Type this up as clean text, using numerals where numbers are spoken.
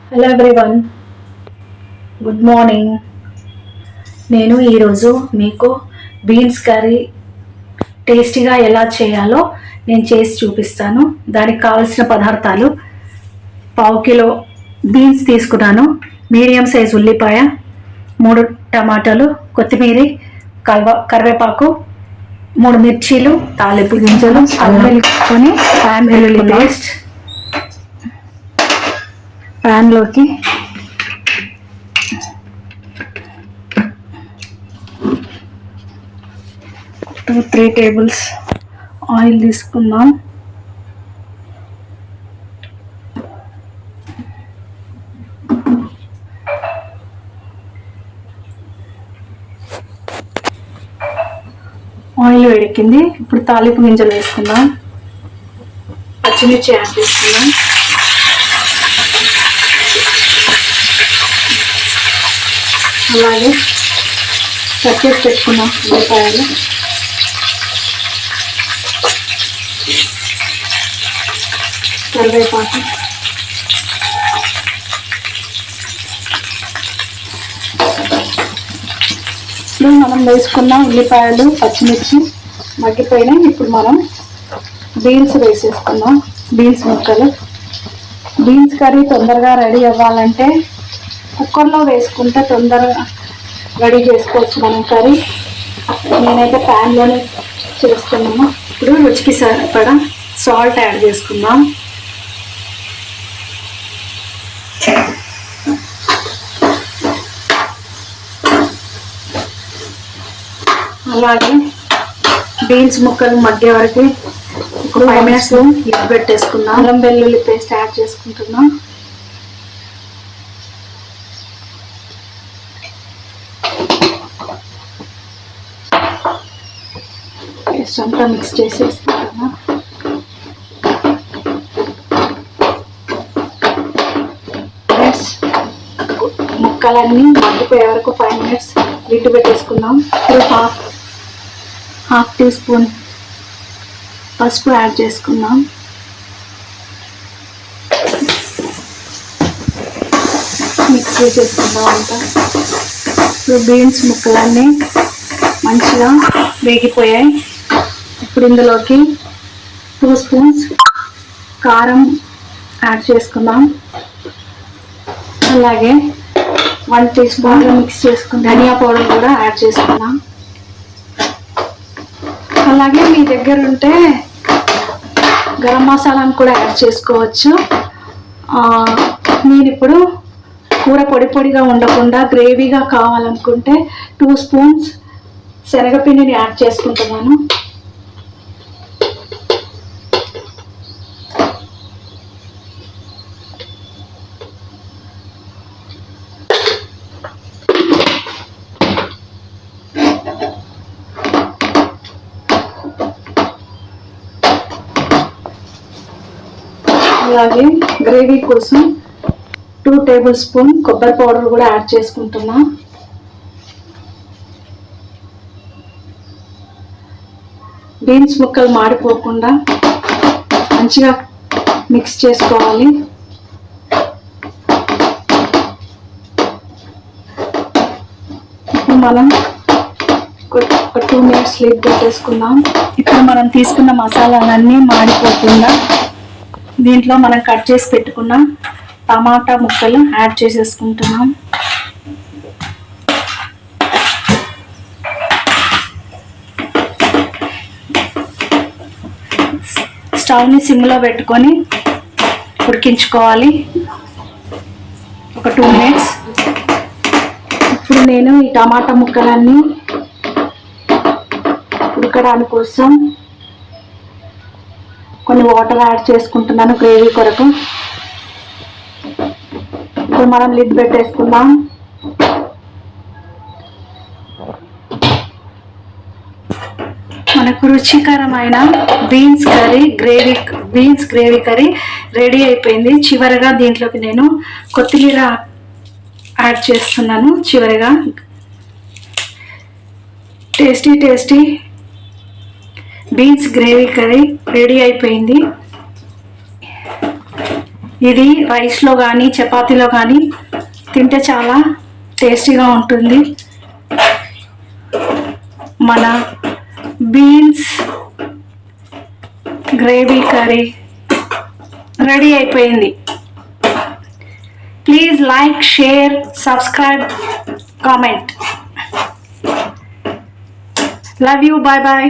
Hello everyone, good morning. నేను ఈరోజు మీకు బీన్స్ కర్రీ టేస్టీగా ఎలా చేయాలో నేను చేసి చూపిస్తాను. దానికి కావలసిన పదార్థాలు: పావు కిలో బీన్స్ తీసుకున్నాను, మీడియం సైజ్ ఉల్లిపాయ, 3 టమాటాలు, కొత్తిమీర, కరివేపాకు, 3 మిర్చీలు, తాలింపు గింజలు, అల్లం వెల్లుల్లి వెల్లుల్లి పేస్ట్. ప్యాన్లోకి 2-3 టేబుల్స్ ఆయిల్ తీసుకుందాం. ఆయిల్ వేడెక్కింది. ఇప్పుడు తాలింపు గింజలు వేసుకుందాం. పచ్చిమిర్చి యాడ్ చేసుకుందాం. అలాగే కట్ చేసి పెట్టుకున్నాం ఉల్లిపాయలు, కరివేపాకు, ఇప్పుడు మనం వేసుకున్న ఉల్లిపాయలు పచ్చిమిర్చి మగ్గిపోయినాయి. ఇప్పుడు మనం బీన్స్ వేసేసుకుందాం. బీన్స్ ముక్కలు. బీన్స్ కర్రీ తొందరగా రెడీ అవ్వాలంటే కుక్కర్లో వేసుకుంటే తొందరగా రెడీ చేసుకోవచ్చు మనం కర్రీ. నేనైతే ప్యాన్లోనే చేస్తున్నాను. ఇప్పుడు రుచికి సరిపడా సాల్ట్ యాడ్ చేసుకుందాం. అలాగే బీన్స్ ముక్కలు మగ్గే వరకు ఇప్పుడు 5 minutes లిడ్ పెట్టేసుకుందాం. అల్లం వెల్లుల్లి పేస్ట్ యాడ్ చేసుకుంటున్నాం. పేస్ట్ అంతా మిక్స్ చేసేసుకుంటున్నాం. ముక్కలన్నీ మగ్గిపోయే వరకు 5 minutes లిడ్ పెట్టేసుకుందాం. ఇప్పుడు హాఫ్ టీ స్పూన్ పసుపు యాడ్ చేసుకుందాం. మిక్స్ చేసుకుందాం అంతా. ఇప్పుడు బీన్స్ ముక్కలన్నీ మంచిగా వేగిపోయాయి. ఇప్పుడు ఇందులోకి 2 స్పూన్స్ కారం యాడ్ చేసుకుందాం. అలాగే 1 టీ స్పూన్ మిక్స్ చేసుకుని ధనియా పౌడర్ కూడా యాడ్ చేసుకుందాం. అలాగే మీ దగ్గర ఉంటే గరం మసాలాను కూడా యాడ్ చేసుకోవచ్చు. నేను ఇప్పుడు కూర పొడి పొడిగా ఉండకుండా గ్రేవీగా కావాలనుకుంటే 2 స్పూన్స్ శనగపిండిని యాడ్ చేసుకుంటున్నాను. అలాగే గ్రేవీ కోసం 2 టేబుల్ స్పూన్ కొబ్బరి పౌడర్ కూడా యాడ్ చేసుకుంటున్నా. బీన్స్ ముక్కలు మాడిపోకుండా మంచిగా మిక్స్ చేసుకోవాలి. ఇప్పుడు మనం ఒక 2 minutes లిడ్ పెట్టేసుకుందాం. ఇప్పుడు మనం తీసుకున్న మసాలాలన్నీ మాడిపోకుండా దీంట్లో మనం కట్ చేసి పెట్టుకున్న టమాటా ముక్కలు యాడ్ చేసేసుకుంటున్నాం. స్టవ్ని సిమ్లో పెట్టుకొని ఉడికించుకోవాలి ఒక 2 minutes. ఇప్పుడు నేను ఈ టమాటా ముక్కలన్నీ ఉడకడానికి కోసం కొన్ని వాటర్ యాడ్ చేసుకుంటున్నాను గ్రేవీ కొరకు. ఇప్పుడు మనం లిడ్ పెట్టేసుకుందాం. మనకు రుచికరమైన బీన్స్ గ్రేవీ కర్రీ రెడీ అయిపోయింది. చివరిగా దీంట్లోకి నేను కొత్తిమీర యాడ్ చేస్తున్నాను. చివరిగా tasty beans gravy curry ready అయిపోయింది. ఇది రైస్లో కానీ చపాతీలో కానీ తింటే చాలా టేస్టీగా ఉంటుంది. మన బీన్స్ గ్రేవీ కర్రీ రెడీ అయిపోయింది. Please like, share, subscribe, comment. Love you. Bye bye.